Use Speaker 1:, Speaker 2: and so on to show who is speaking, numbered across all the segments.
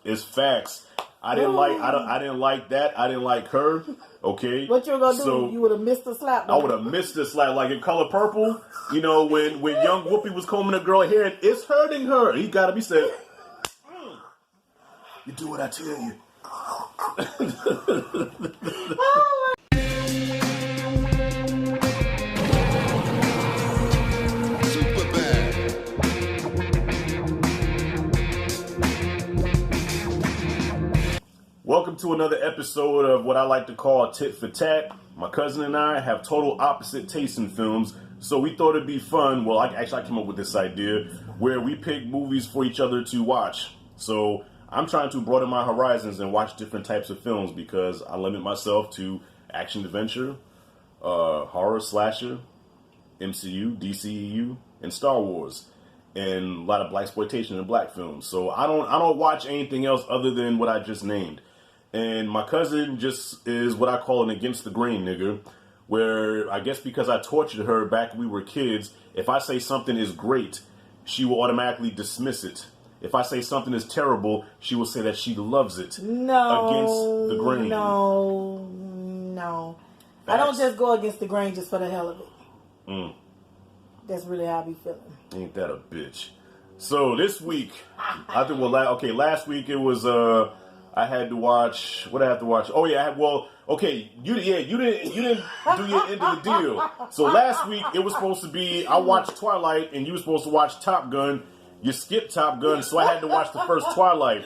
Speaker 1: It's facts. I didn't like that. I didn't like her. Okay.
Speaker 2: What you were gonna do? You would have missed the slap.
Speaker 1: I would have missed the slap. Like in Color Purple, you know, when young Whoopi was combing a girl hair, it's hurting her. He gotta be said. You do what I tell you. Welcome to another episode of what I like to call Tit for Tat. My cousin and I have total opposite tastes in films, so we thought it'd be fun. Well, I came up with this idea where we pick movies for each other to watch. So I'm trying to broaden my horizons and watch different types of films because I limit myself to action adventure, horror, slasher, MCU, DCEU, and Star Wars, and a lot of blaxploitation and black films. So I don't watch anything else other than what I just named. And my cousin just is what I call an against the grain nigga, where I guess because I tortured her back when we were kids, if I say something is great, she will automatically dismiss it. If I say something is terrible, she will say that she loves it.
Speaker 2: No.
Speaker 1: Against the grain.
Speaker 2: No. Facts. I don't just go against the grain just for the hell of it. That's really how I be feeling.
Speaker 1: Ain't that a bitch? So this week, I think, last week it was, I had to watch. What I have to watch? Oh yeah. You didn't do your end of the deal. So last week it was supposed to be. I watched Twilight, and you were supposed to watch Top Gun. You skipped Top Gun, so I had to watch the first Twilight.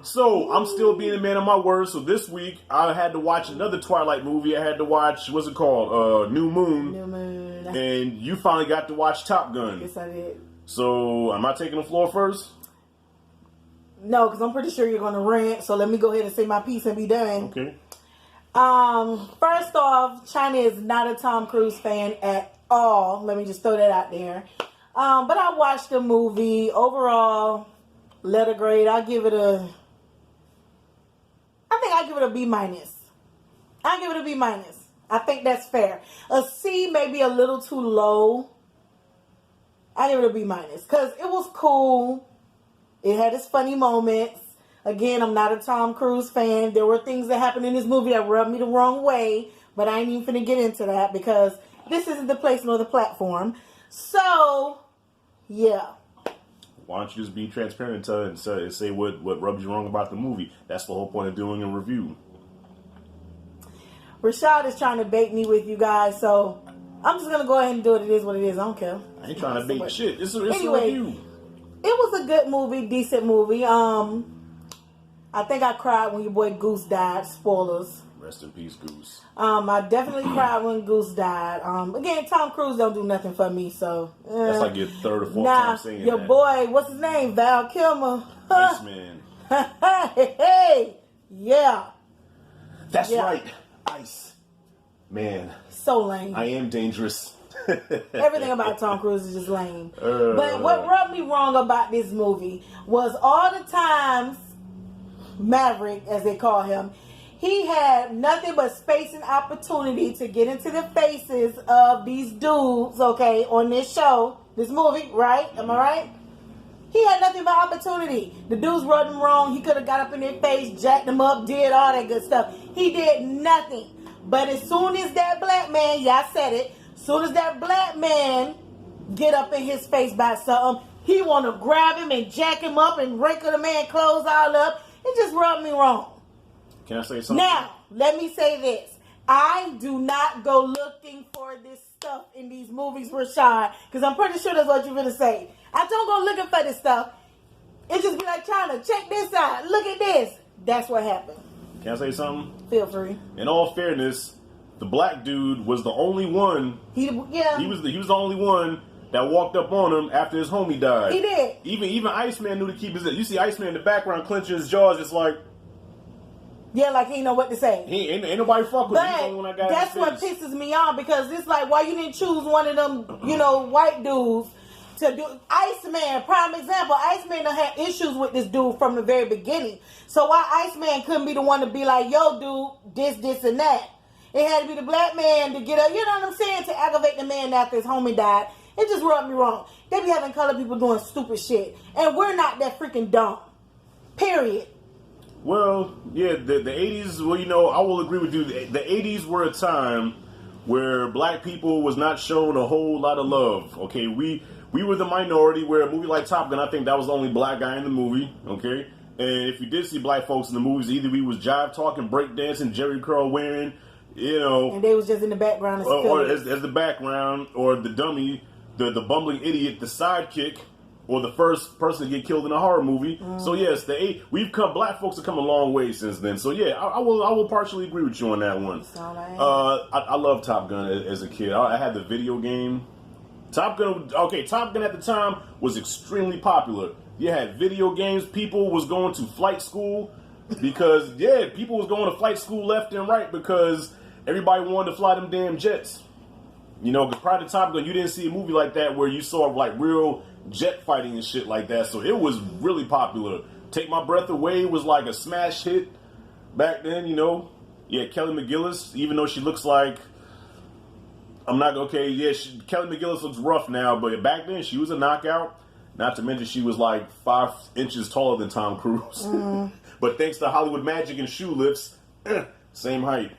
Speaker 1: So I'm still being a man of my word. So this week I had to watch another Twilight movie. I had to watch, what's it called? New Moon.
Speaker 2: New Moon.
Speaker 1: And you finally got to watch Top Gun.
Speaker 2: Yes, I did.
Speaker 1: So am I taking the floor first?
Speaker 2: No, because I'm pretty sure you're going to rant. So let me go ahead and say my piece and be done.
Speaker 1: Okay.
Speaker 2: First off, China is not a Tom Cruise fan at all. Let me just throw that out there. But I watched the movie. Overall, letter grade, I think I give it a B minus. I give it a B minus. I think that's fair. A C may be a little too low. I give it a B minus because it was cool. It had its funny moments. Again, I'm not a Tom Cruise fan. There were things that happened in this movie that rubbed me the wrong way, but I ain't even finna get into that because this isn't the place nor the platform. So, yeah.
Speaker 1: Why don't you just be transparent and say what rubs you wrong about the movie? That's the whole point of doing a review.
Speaker 2: Rashad is trying to bait me with you guys, so I'm just gonna go ahead and do it. It is what it is. I don't care.
Speaker 1: I ain't trying to bait shit. It's a review.
Speaker 2: It was a good movie, decent movie. I think I cried when your boy Goose died. Spoilers.
Speaker 1: Rest in peace, Goose.
Speaker 2: I definitely cried when Goose died. Again, Tom Cruise don't do nothing for me, so.
Speaker 1: That's like your third or fourth time saying
Speaker 2: your
Speaker 1: that.
Speaker 2: boy, what's his name? Val Kilmer.
Speaker 1: Iceman.
Speaker 2: Hey, yeah.
Speaker 1: That's right. Ice. Man.
Speaker 2: So lame.
Speaker 1: I am dangerous.
Speaker 2: Everything about Tom Cruise is just lame. But what rubbed me wrong about this movie was all the times Maverick, as they call him, he had nothing but space and opportunity to get into the faces of these dudes, okay, on this show, this movie, right? Am I right? He had nothing but opportunity. The dudes rubbed him wrong. He could have got up in their face, jacked them up, did all that good stuff. He did nothing. But as soon as that black man, yeah, I said it, soon as that black man get up in his face by something, he want to grab him and jack him up and wrinkle the man clothes all up. It just rubbed me wrong.
Speaker 1: Can I say something?
Speaker 2: Now, let me say this. I do not go looking for this stuff in these movies, Rashad, because I'm pretty sure that's what you're going to say. I don't go looking for this stuff. It just be like, China, check this out. Look at this. That's what happened.
Speaker 1: Can I say something?
Speaker 2: Feel free.
Speaker 1: In all fairness, the black dude was the only one. He was the only one that walked up on him after his homie died.
Speaker 2: He did.
Speaker 1: Even Iceman knew to keep his. You see Iceman in the background clenching his jaws, just like.
Speaker 2: Yeah, like he ain't know what to say.
Speaker 1: He ain't nobody fuck with him. He's the only one I got.
Speaker 2: That's what pisses me off because it's like, why you didn't choose one of them, white dudes to do. Iceman, prime example. Iceman done had issues with this dude from the very beginning. So why Iceman couldn't be the one to be like, yo, dude, this, and that. It had to be the black man to get up, you know what I'm saying, to aggravate the man after his homie died. It just rubbed me wrong. They be having colored people doing stupid shit. And we're not that freaking dumb. Period.
Speaker 1: Well, yeah, the 80s, well, you know, I will agree with you. The 80s were a time where black people was not shown a whole lot of love, okay? We were the minority where a movie like Top Gun, I think that was the only black guy in the movie, okay? And if you did see black folks in the movies, either we was jive talking, break dancing, Jerry curl wearing, you know.
Speaker 2: And they was just in the background
Speaker 1: or as the background, or the dummy, the bumbling idiot, the sidekick, or the first person to get killed in a horror movie. So yes, black folks have come a long way since then. So yeah, I will partially agree with you on that one. I love Top Gun as a kid. I had the video game. Top Gun at the time was extremely popular. You had video games. People was going to flight school because people was going to flight school left and right because everybody wanted to fly them damn jets. You know, because prior to Top Gun, you didn't see a movie like that where you saw like real jet fighting and shit like that. So it was really popular. Take My Breath Away was like a smash hit back then, you know. Yeah, Kelly McGillis, even though she looks like, Kelly McGillis looks rough now, but back then she was a knockout. Not to mention she was like 5 inches taller than Tom Cruise. But thanks to Hollywood Magic and shoe lifts, same height.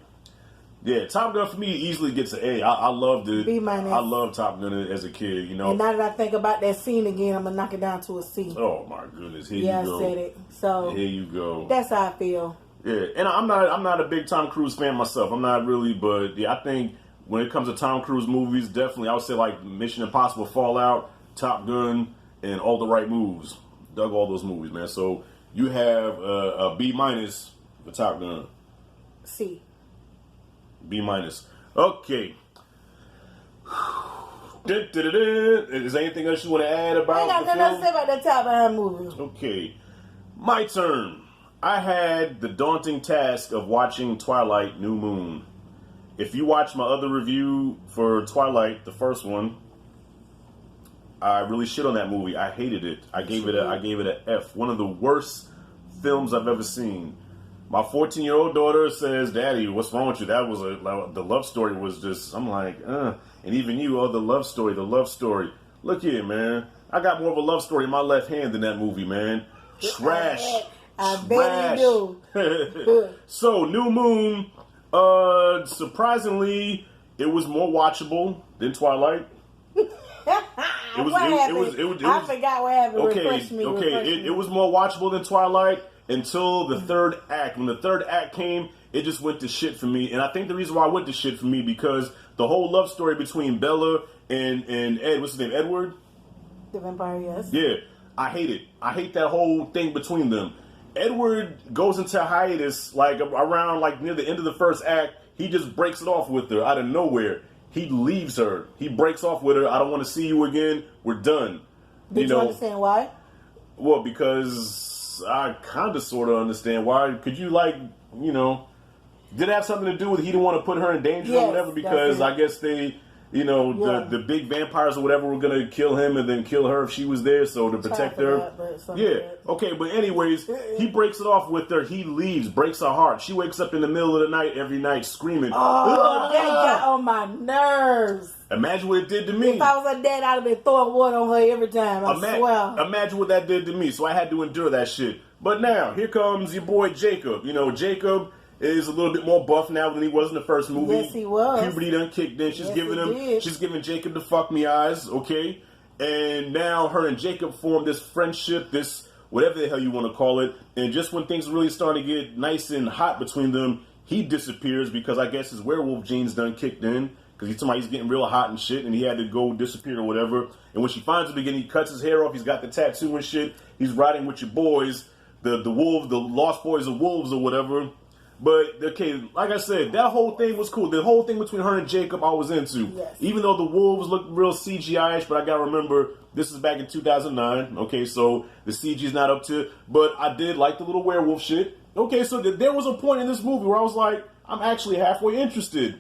Speaker 1: Yeah, Top Gun for me easily gets an A. I loved it.
Speaker 2: B-.
Speaker 1: I loved Top Gun as a kid, you know.
Speaker 2: And now that I think about that scene again, I'm going to knock it down to a C.
Speaker 1: Oh, my goodness. Here you go.
Speaker 2: I said it. So,
Speaker 1: here you go.
Speaker 2: That's how I feel.
Speaker 1: Yeah, and I'm not a big Tom Cruise fan myself. I'm not really, but yeah, I think when it comes to Tom Cruise movies, definitely I would say like Mission Impossible Fallout, Top Gun, and All the Right Moves. Dug all those movies, man. So you have a B- for Top Gun.
Speaker 2: C.
Speaker 1: B-. Okay. Is there anything else you want to add about
Speaker 2: I got nothing to say about that Top Gun movie.
Speaker 1: Okay. My turn. I had the daunting task of watching Twilight New Moon. If you watch my other review for Twilight, the first one, I really shit on that movie. I hated it. I gave it an F. One of the worst films I've ever seen. My 14-year-old daughter says, "Daddy, what's wrong with you? That was the love story was just." I'm like, And even you, the love story. Look here, man. I got more of a love story in my left hand than that movie, man. Trash.
Speaker 2: I bet you do.
Speaker 1: So, New Moon, surprisingly, it was more watchable than Twilight.
Speaker 2: I forgot what happened.
Speaker 1: Okay. It was more watchable than Twilight until the third act. When the third act came, it just went to shit for me. And I think the reason why it went to shit for me because the whole love story between Bella and Ed, what's his name, Edward?
Speaker 2: The vampire, yes.
Speaker 1: Yeah, I hate it. I hate that whole thing between them. Edward goes into hiatus like around like near the end of the first act. He just breaks it off with her out of nowhere. He leaves her. He breaks off with her. I don't want to see you again. We're done.
Speaker 2: Did you understand why?
Speaker 1: Well, because I kind of sort of understand why. Could you did it have something to do with he didn't want to put her in danger or whatever? Because I guess they, the big vampires or whatever were going to kill him and then kill her if she was there, so to protect her. Okay, but anyways, he breaks it off with her. He leaves, breaks her heart. She wakes up in the middle of the night every night screaming.
Speaker 2: Oh, that got on my nerves.
Speaker 1: Imagine what it did to me.
Speaker 2: If I was her dad, I'd have been throwing water on her every time. I swear.
Speaker 1: Imagine what that did to me. So I had to endure that shit. But now, here comes your boy Jacob. Jacob is a little bit more buff now than he was in the first movie.
Speaker 2: Yes, he was.
Speaker 1: Puberty done kicked in. She's giving Jacob the fuck me eyes, okay? And now her and Jacob form this friendship, this whatever the hell you want to call it. And just when things really starting to get nice and hot between them, he disappears because I guess his werewolf genes done kicked in. Because he's getting real hot and shit, and he had to go disappear or whatever. And when she finds him again, he cuts his hair off. He's got the tattoo and shit. He's riding with your boys, the wolves, the lost boys of wolves or whatever. But, okay, like I said, that whole thing was cool. The whole thing between her and Jacob I was into.
Speaker 2: Yes.
Speaker 1: Even though the wolves looked real CGI-ish, but I got to remember, this is back in 2009. Okay, so the CG's not up to it. But I did like the little werewolf shit. Okay, so there was a point in this movie where I was like, I'm actually halfway interested.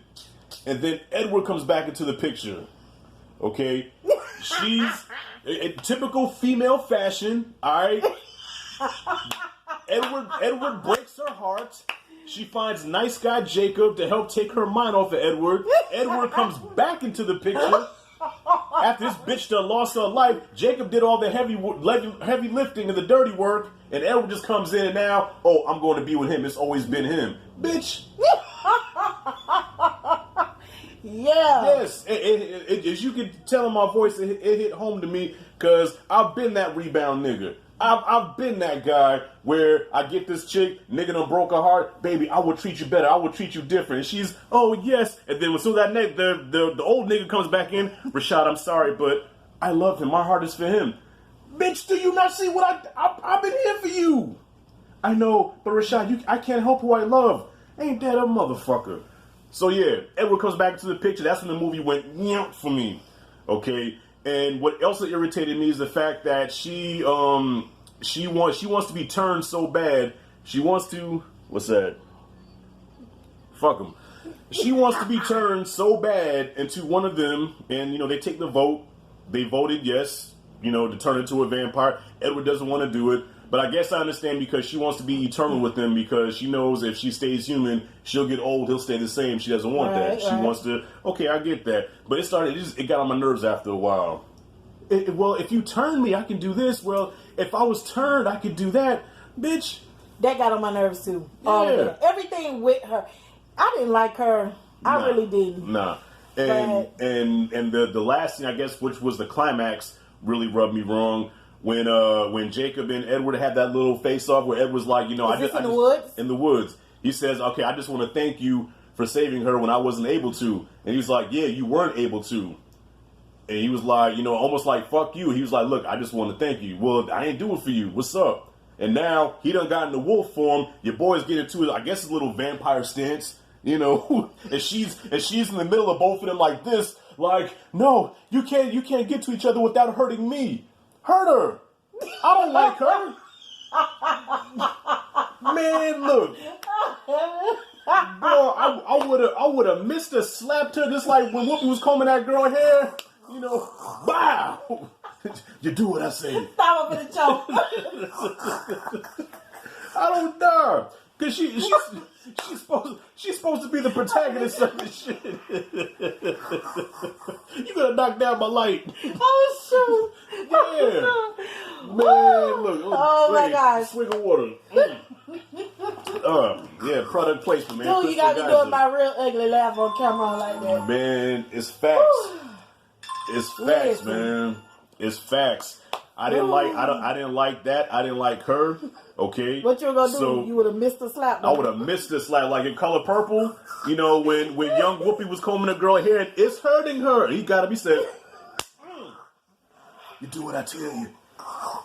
Speaker 1: And then Edward comes back into the picture. Okay? She's in typical female fashion. Alright? Edward breaks her heart. She finds nice guy Jacob to help take her mind off of Edward. Edward comes back into the picture. after this bitch done lost her life, Jacob did all the heavy lifting and the dirty work, and Edward just comes in and now, oh, I'm going to be with him. It's always been him. Bitch.
Speaker 2: Yeah.
Speaker 1: Yes. As you can tell in my voice, it hit home to me because I've been that rebound nigga. I've been that guy where I get this chick, nigga done broke her heart, baby, I will treat you better, I will treat you different. And she's, oh yes. And then as soon as that the old nigga comes back in, Rashad, I'm sorry, but I love him. My heart is for him. Bitch, do you not see what I've been here for you? I know, but Rashad, I can't help who I love. Ain't that a motherfucker? So yeah, Edward comes back into the picture. That's when the movie went nyamp for me. Okay. And what also irritated me is the fact that she wants to be turned so bad. She wants to, what's that? Fuck him. She wants to be turned so bad into one of them, and you know they take the vote. They voted yes, you know, to turn into a vampire. Edward doesn't want to do it, but I guess I understand because she wants to be eternal with him because she knows if she stays human, she'll get old. He'll stay the same. She doesn't want that. She wants to. Okay, I get that, but it got on my nerves after a while. Well, if you turn me, I can do this. Well, if I was turned, I could do that. Bitch.
Speaker 2: That got on my nerves too.
Speaker 1: Yeah.
Speaker 2: Everything with her. I didn't like her. I really didn't.
Speaker 1: Nah. And the last thing, I guess, which was the climax, really rubbed me wrong. When Jacob and Edward had that little face-off where Ed was like, you know,
Speaker 2: the woods?
Speaker 1: In the woods. He says, okay, I just want to thank you for saving her when I wasn't able to. And he's like, yeah, you weren't able to. And he was like, you know, almost like, fuck you. He was like, look, I just want to thank you. Well, I ain't do it for you. What's up? And now he done got in the wolf form. Your boy's getting to, I guess, his little vampire stance, you know, and she's in the middle of both of them like this, like, no, you can't get to each other without hurting me. Hurt her. I don't like her. Man, look. Bro, I would have missed her, slapped her just like when Whoopi was combing that girl hair. You know, wow! You do what I say.
Speaker 2: Stop up in the choke.
Speaker 1: I don't know, cause she's supposed to be the protagonist of this shit. You gotta knock down my light.
Speaker 2: Oh shoot!
Speaker 1: Yeah, man, look.
Speaker 2: Oh my gosh!
Speaker 1: Swig of water. Yeah, product placement, man.
Speaker 2: Dude, you gotta be doing my real ugly laugh on camera like that.
Speaker 1: Man, it's facts. It's facts, man. It's facts. I didn't like that. I didn't like her. Okay.
Speaker 2: What you were gonna do? You would have missed the slap.
Speaker 1: I would have missed the slap. Like in Color Purple, you know, when young Whoopi was combing a girl hair, and it's hurting her. He gotta be said. You do what I tell you.
Speaker 2: Oh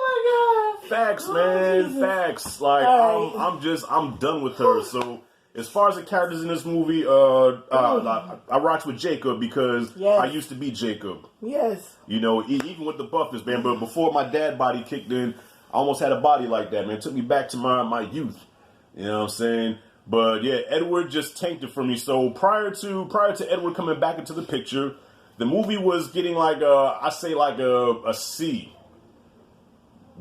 Speaker 2: my god.
Speaker 1: Facts, man. Jesus. Facts. Like right. I'm done with her. So. As far as the characters in this movie, I rocked with Jacob because I used to be Jacob.
Speaker 2: Yes.
Speaker 1: You know, even with the buffness, man. But before my dad body kicked in, I almost had a body like that, man. It took me back to my youth. You know what I'm saying? But yeah, Edward just tanked it for me. So prior to Edward coming back into the picture, the movie was getting like a C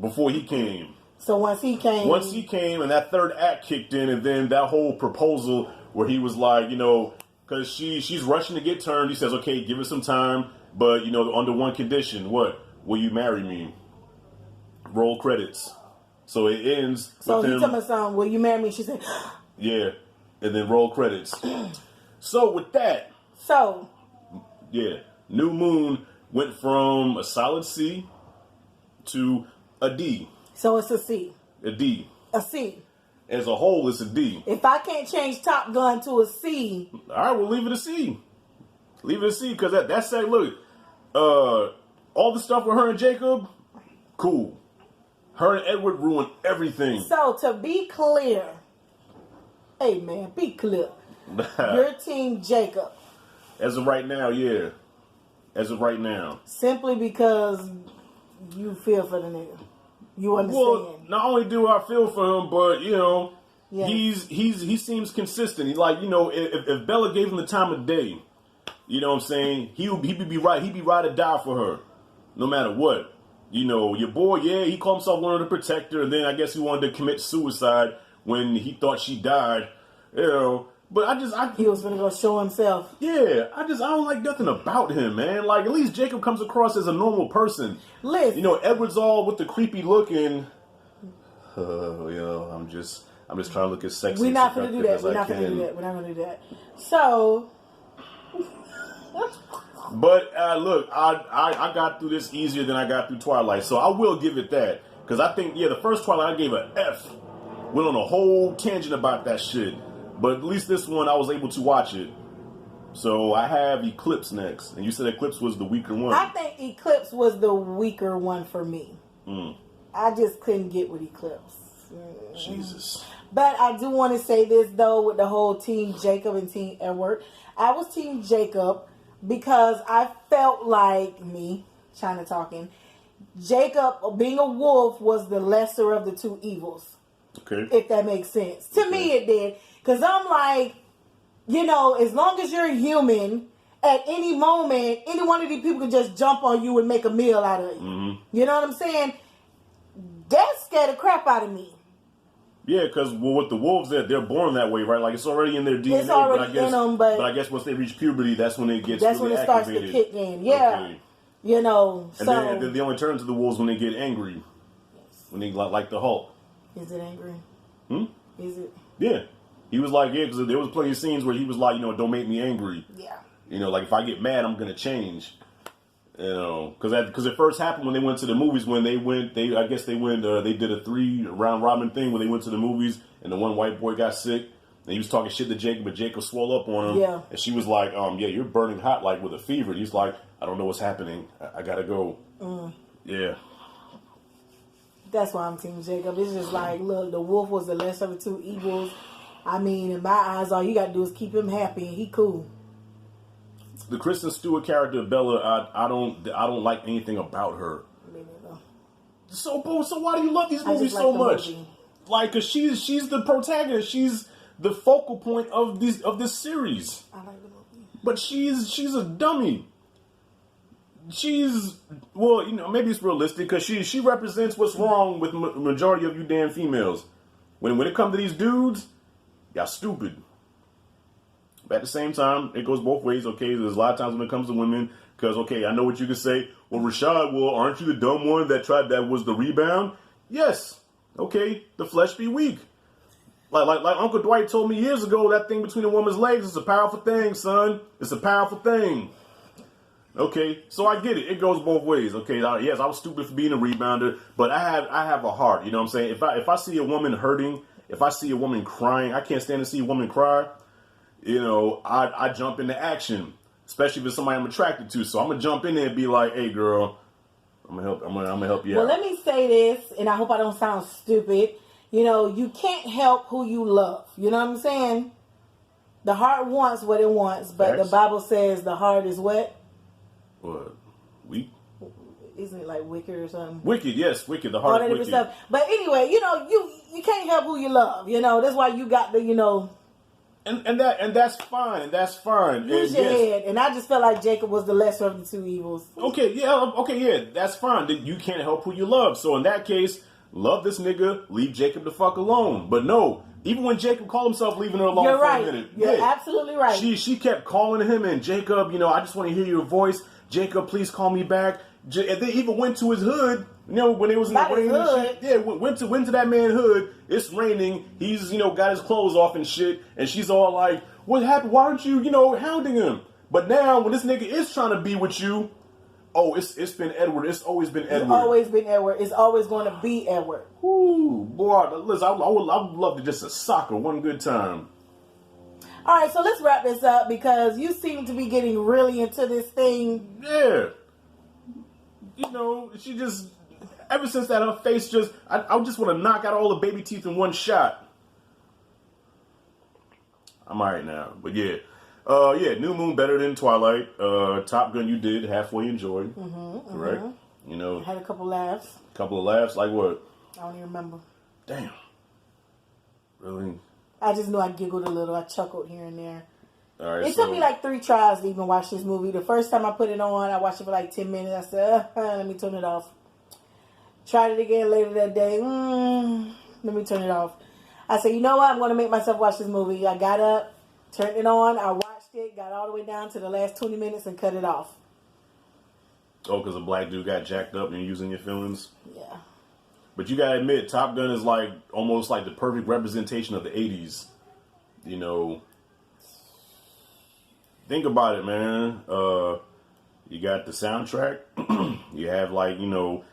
Speaker 1: before he came.
Speaker 2: So once he came,
Speaker 1: and that third act kicked in, and then that whole proposal where he was like, you know, because she's rushing to get turned. He says, okay, give her some time, but you know, under one condition. What? Will you marry me? Roll credits. So it ends.
Speaker 2: So he told me something. Will you marry me? She said,
Speaker 1: yeah, and then roll credits. So with that, yeah, New Moon went from a solid C to a D.
Speaker 2: So it's a C.
Speaker 1: A D.
Speaker 2: A C.
Speaker 1: As a whole, it's a D.
Speaker 2: If I can't change Top Gun to a C.
Speaker 1: All right, we'll leave it a C. Leave it a C, because that's that. Look, all the stuff with her and Jacob, cool. Her and Edward ruined everything.
Speaker 2: So, to be clear, hey, man, be clear. Your team, Jacob.
Speaker 1: As of right now, yeah. As of right now.
Speaker 2: Simply because you feel for the nigga. You understand?
Speaker 1: Well, not only do I feel for him, but you know, he seems consistent. He like, you know, if Bella gave him the time of day, you know what I'm saying, he'd be right to die for her, no matter what. You know, your boy, he called himself one of the protector, and then I guess he wanted to commit suicide when he thought she died. You know, But
Speaker 2: he was gonna go show himself.
Speaker 1: Yeah, I don't like nothing about him, man. Like, at least Jacob comes across as a normal person.
Speaker 2: Listen,
Speaker 1: you know, Edward's all with the creepy look, and I'm just trying to look as sexy.
Speaker 2: We're not gonna do that. We're not gonna do that. So,
Speaker 1: but look, I got through this easier than I got through Twilight, so I will give it that, because I think the first Twilight I gave an F. Went on a whole tangent about that shit. But at least this one, I was able to watch it. So I have Eclipse next. And you said Eclipse was the weaker one.
Speaker 2: I think Eclipse was the weaker one for me. I just couldn't get with Eclipse.
Speaker 1: Jesus.
Speaker 2: But I do want to say this, though, with the whole Team Jacob and Team Edward. I was Team Jacob because I felt like China talking, Jacob, being a wolf, was the lesser of the two evils.
Speaker 1: Okay.
Speaker 2: If that makes sense. To me, it did. Because I'm like, as long as you're human, at any moment, any one of these people can just jump on you and make a meal out of you.
Speaker 1: Mm-hmm.
Speaker 2: You know what I'm saying? That scared the crap out of me.
Speaker 1: Yeah, because with the wolves, they're born that way, right? Like, it's already in their DNA.
Speaker 2: It's already in them, but
Speaker 1: I guess once they reach puberty, that's when it gets
Speaker 2: that's
Speaker 1: really
Speaker 2: when it
Speaker 1: activated.
Speaker 2: starts to kick in. Yeah. Okay.
Speaker 1: And then they only turn to the wolves when they get angry. When they, like the Hulk.
Speaker 2: Is it angry? Is it?
Speaker 1: Yeah. He was like, because there was plenty of scenes where he was like, don't make me angry.
Speaker 2: Yeah.
Speaker 1: Like, if I get mad, I'm going to change. Because it first happened when they went to the movies, when they did a 3-round robin thing when they went to the movies, and the one white boy got sick, and he was talking shit to Jacob, but Jacob swole up on him.
Speaker 2: Yeah.
Speaker 1: And she was like, you're burning hot, like, with a fever. And he's like, I don't know what's happening. I got to go. Yeah.
Speaker 2: That's why I'm Team Jacob. It's just like, look, the wolf was the lesser of the two evils. I mean, in my eyes, all you got to do is keep him happy, and he cool.
Speaker 1: The Kristen Stewart character, Bella, I don't like anything about her.
Speaker 2: Me neither.
Speaker 1: So why do you love these movies so much?
Speaker 2: Movie.
Speaker 1: Like, cause she's the protagonist. She's the focal point of this series.
Speaker 2: I like the movie.
Speaker 1: But she's a dummy. Maybe it's realistic because she represents what's wrong with majority of you damn females. When it comes to these dudes, y'all stupid. But at the same time, it goes both ways. Okay, there's a lot of times when it comes to women, because I know what you can say. Well, Rashad, aren't you the dumb one that was the rebound? Yes. Okay, the flesh be weak. Like Uncle Dwight told me years ago, that thing between a woman's legs is a powerful thing, son. It's a powerful thing. Okay, so I get it. It goes both ways. Okay, yes, I was stupid for being a rebounder, but I have a heart. You know what I'm saying? If I see a woman hurting, if I see a woman crying, I can't stand to see a woman cry. I jump into action, especially if it's somebody I'm attracted to. So I'm gonna jump in there and be like, "Hey, girl, I'm gonna help you out."
Speaker 2: Well, let me say this, and I hope I don't sound stupid. You can't help who you love. You know what I'm saying? The heart wants what it wants, but the Bible says the heart is what?
Speaker 1: What? Weak?
Speaker 2: Isn't it like wicked or something?
Speaker 1: Wicked, yes, wicked. The heart is wicked.
Speaker 2: Stuff. But anyway, you can't help who you love. That's why you got the,
Speaker 1: And that's fine. And that's fine.
Speaker 2: Use your head. And I just felt like Jacob was the lesser of the two evils.
Speaker 1: Okay, yeah, that's fine. Then you can't help who you love. So in that case, love this nigga, leave Jacob the fuck alone. But no, even when Jacob called himself leaving her alone for a minute.
Speaker 2: You're absolutely right.
Speaker 1: She kept calling him, and Jacob, I just want to hear your voice. Jacob, please call me back. And they even went to his hood, when it was in the rain and shit. Yeah, went to that man's hood. It's raining. He's, got his clothes off and shit. And she's all like, what happened? Why aren't you, hounding him? But now, when this nigga is trying to be with you, it's been Edward. It's always been Edward.
Speaker 2: It's always been Edward. It's always going to be Edward.
Speaker 1: Ooh, boy, listen, I would love to just a soccer one good time.
Speaker 2: All right, so let's wrap this up because you seem to be getting really into this thing.
Speaker 1: Yeah. She just, ever since that, her face just, I just want to knock out all the baby teeth in one shot. I'm alright now, but yeah. New Moon better than Twilight. Top Gun you did halfway enjoyed. Correct?
Speaker 2: Had a couple laughs.
Speaker 1: Couple of laughs, like what?
Speaker 2: I don't even remember.
Speaker 1: Damn. Really?
Speaker 2: I just know I giggled a little. I chuckled here and there.
Speaker 1: All right,
Speaker 2: it took me like 3 tries to even watch this movie. The first time I put it on, I watched it for like 10 minutes. I said, let me turn it off. Tried it again later that day. Let me turn it off. I said, you know what? I'm going to make myself watch this movie. I got up, Turned it on. I watched it. Got all the way down to the last 20 minutes and cut it off.
Speaker 1: Oh, because a black dude got jacked up and you're using your feelings?
Speaker 2: Yeah.
Speaker 1: But you gotta admit, Top Gun is like almost like the perfect representation of the 80s. You know, think about it, man. You got the soundtrack. You have like, you know,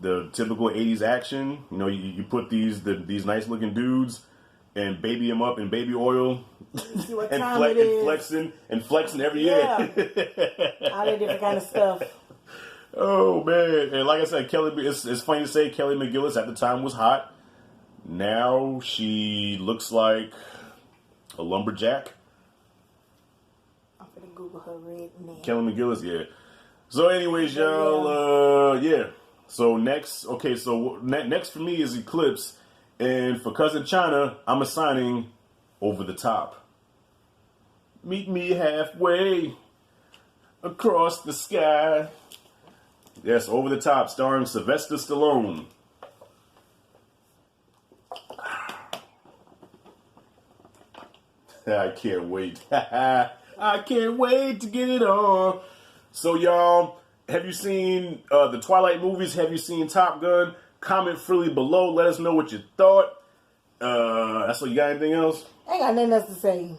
Speaker 1: the typical 80s action. You know, you put these nice looking dudes and baby them up in baby oil and flexing every year.
Speaker 2: All that different kind of stuff.
Speaker 1: Oh man. And like I said, it's funny to say Kelly McGillis at the time was hot. Now she looks like a lumberjack.
Speaker 2: I'm gonna Google her red name.
Speaker 1: Kelly McGillis, yeah. So anyways, y'all, yeah. So next for me is Eclipse. And for Cousin China, I'm assigning Over the Top. Meet me halfway across the sky. Yes, Over the Top, starring Sylvester Stallone. I can't wait. I can't wait to get it on. So, y'all, have you seen the Twilight movies? Have you seen Top Gun? Comment freely below. Let us know what you thought. That's all. You got anything else?
Speaker 2: I ain't got nothing else to say.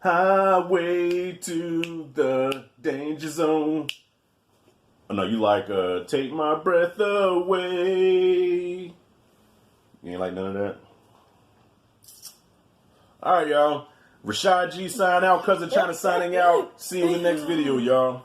Speaker 1: Highway to the danger zone. Oh, no, you like Take My Breath Away. You ain't like none of that? All right, y'all. Rashad G sign out. Cousin China signing out. See you in the next video, y'all.